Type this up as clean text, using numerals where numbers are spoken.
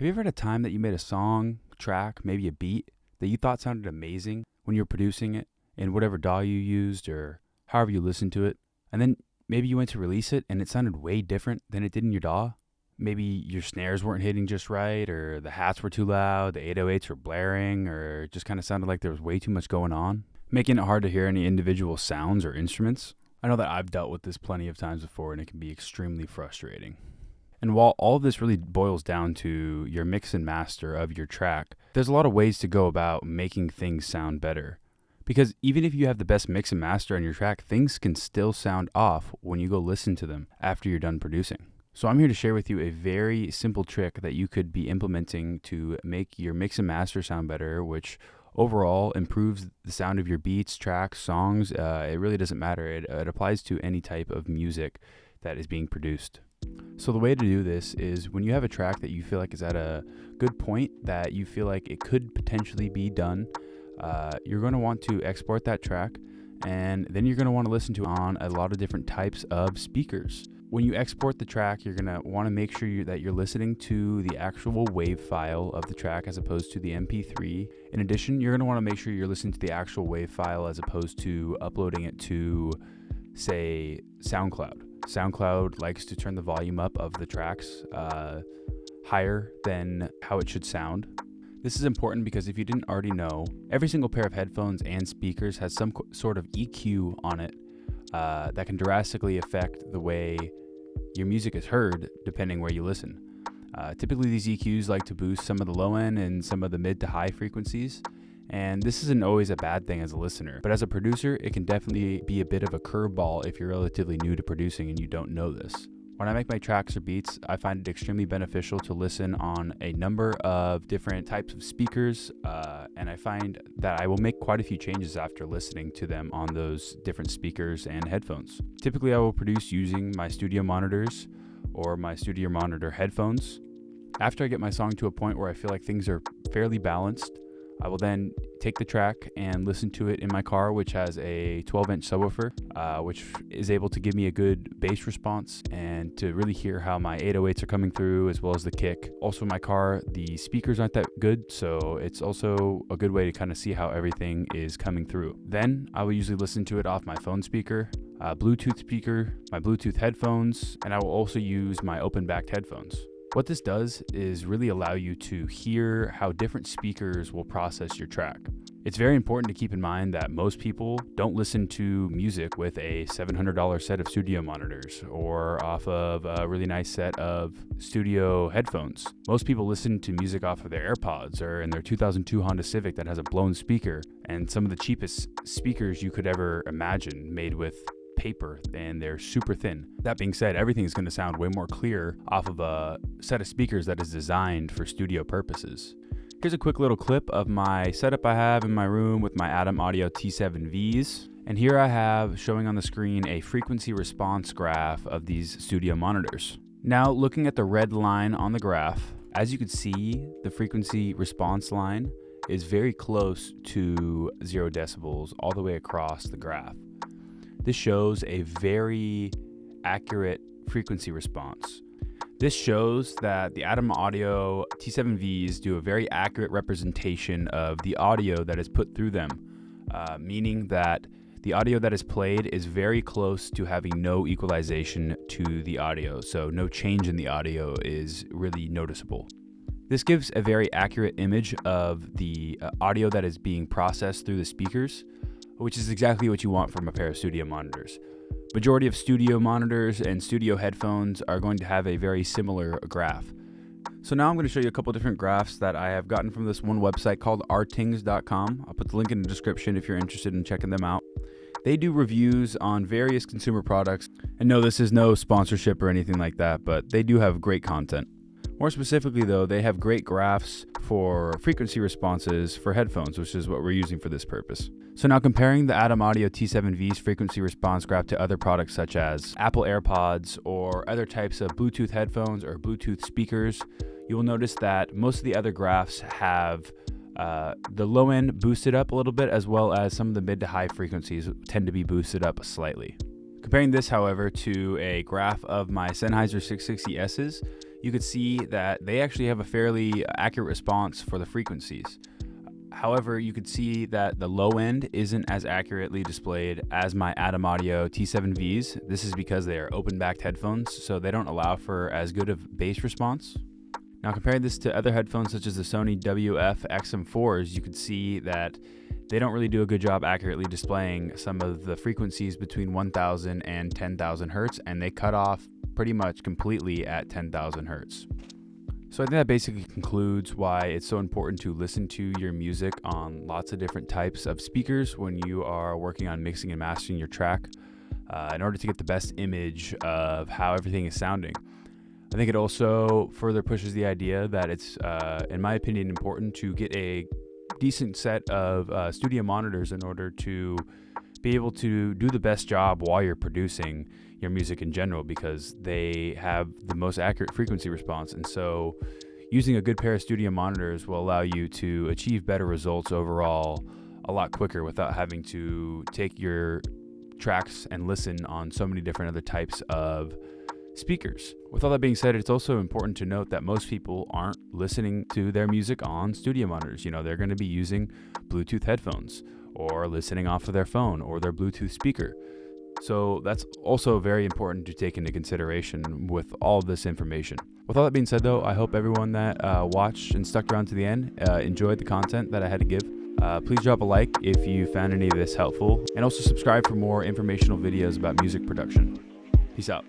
Have you ever had a time that you made a song, track, maybe a beat that you thought sounded amazing when you were producing it in whatever DAW you used or however you listened to it, and then maybe you went to release it and it sounded way different than it did in your DAW? Maybe your snares weren't hitting just right, or the hats were too loud, the 808s were blaring, or it just kind of sounded like there was way too much going on, making it hard to hear any individual sounds or instruments. I know that I've dealt with this plenty of times before, and it can be extremely frustrating. And while all of this really boils down to your mix and master of your track, there's a lot of ways to go about making things sound better. Because even if you have the best mix and master on your track, things can still sound off when you go listen to them after you're done producing. So I'm here to share with you a very simple trick that you could be implementing to make your mix and master sound better, which overall improves the sound of your beats, tracks, songs. It really doesn't matter. It applies to any type of music that is being produced. So the way to do this is when you have a track that you feel like is at a good point, that you feel like it could potentially be done, you're going to want to export that track, and then you're going to want to listen to it on a lot of different types of speakers. When you export the track, you're going to want to make sure that you're listening to the actual WAV file of the track as opposed to the MP3. In addition, you're going to want to make sure you're listening to the actual WAV file as opposed to uploading it to, say, SoundCloud. SoundCloud likes to turn the volume up of the tracks higher than how it should sound. This is important because if you didn't already know, every single pair of headphones and speakers has some sort of EQ on it that can drastically affect the way your music is heard depending where you listen. Typically these EQs like to boost some of the low end and some of the mid to high frequencies, and this isn't always a bad thing as a listener, but as a producer it can definitely be a bit of a curveball if you're relatively new to producing and you don't know this. When I make my tracks or beats, I find it extremely beneficial to listen on a number of different types of speakers, and I find that I will make quite a few changes after listening to them on those different speakers and headphones. Typically, I will produce using my studio monitors or my studio monitor headphones. After I get my song to a point where I feel like things are fairly balanced, I will then take the track and listen to it in my car, which has a 12-inch subwoofer, which is able to give me a good bass response and to really hear how my 808s are coming through as well as the kick. Also in my car, the speakers aren't that good, so it's also a good way to kind of see how everything is coming through. Then I will usually listen to it off my phone speaker, Bluetooth speaker, my Bluetooth headphones, and I will also use my open-backed headphones. What this does is really allow you to hear how different speakers will process your track. It's very important to keep in mind that most people don't listen to music with a $700 set of studio monitors or off of a really nice set of studio headphones. Most people listen to music off of their AirPods or in their 2002 Honda Civic that has a blown speaker, and some of the cheapest speakers you could ever imagine made with paper, and they're super thin. That being said, everything is going to sound way more clear off of a set of speakers that is designed for studio purposes. Here's a quick little clip of my setup I have in my room with my Adam Audio T7Vs. And here I have showing on the screen a frequency response graph of these studio monitors. Now looking at the red line on the graph, as you can see, the frequency response line is very close to 0 decibels all the way across the graph. This shows a very accurate frequency response. This shows that the Adam Audio T7Vs do a very accurate representation of the audio that is put through them, meaning that the audio that is played is very close to having no equalization to the audio, so no change in the audio is really noticeable. This gives a very accurate image of the audio that is being processed through the speakers, which is exactly what you want from a pair of studio monitors. Majority of studio monitors and studio headphones are going to have a very similar graph. So now I'm going to show you a couple different graphs that I have gotten from this one website called rtings.com. I'll put the link in the description if you're interested in checking them out. They do reviews on various consumer products. And no, this is no sponsorship or anything like that, but they do have great content. More specifically though, they have great graphs for frequency responses for headphones, which is what we're using for this purpose. So now comparing the Adam Audio T7V's frequency response graph to other products such as Apple AirPods or other types of Bluetooth headphones or Bluetooth speakers, you will notice that most of the other graphs have the low end boosted up a little bit, as well as some of the mid to high frequencies tend to be boosted up slightly. Comparing this, however, to a graph of my Sennheiser 660S's, you could see that they actually have a fairly accurate response for the frequencies. However, you could see that the low end isn't as accurately displayed as my Adam Audio T7Vs. This is because they are open-backed headphones, so they don't allow for as good of bass response. Now, comparing this to other headphones such as the Sony WF-XM4s, you could see that they don't really do a good job accurately displaying some of the frequencies between 1000 and 10,000 hertz, and they cut off pretty much completely at 10,000 hertz. So I think that basically concludes why it's so important to listen to your music on lots of different types of speakers when you are working on mixing and mastering your track in order to get the best image of how everything is sounding. I think it also further pushes the idea that it's, in my opinion, important to get a decent set of studio monitors in order to be able to do the best job while you're producing your music in general, because they have the most accurate frequency response. And so using a good pair of studio monitors will allow you to achieve better results overall a lot quicker without having to take your tracks and listen on so many different other types of speakers. With all that being said, it's also important to note that most people aren't listening to their music on studio monitors. They're going to be using Bluetooth headphones or listening off of their phone or their Bluetooth speaker. So that's also very important to take into consideration with all of this information. With all that being said, though, I hope everyone that watched and stuck around to the end enjoyed the content that I had to give. Please drop a like if you found any of this helpful, and also subscribe for more informational videos about music production. Peace out.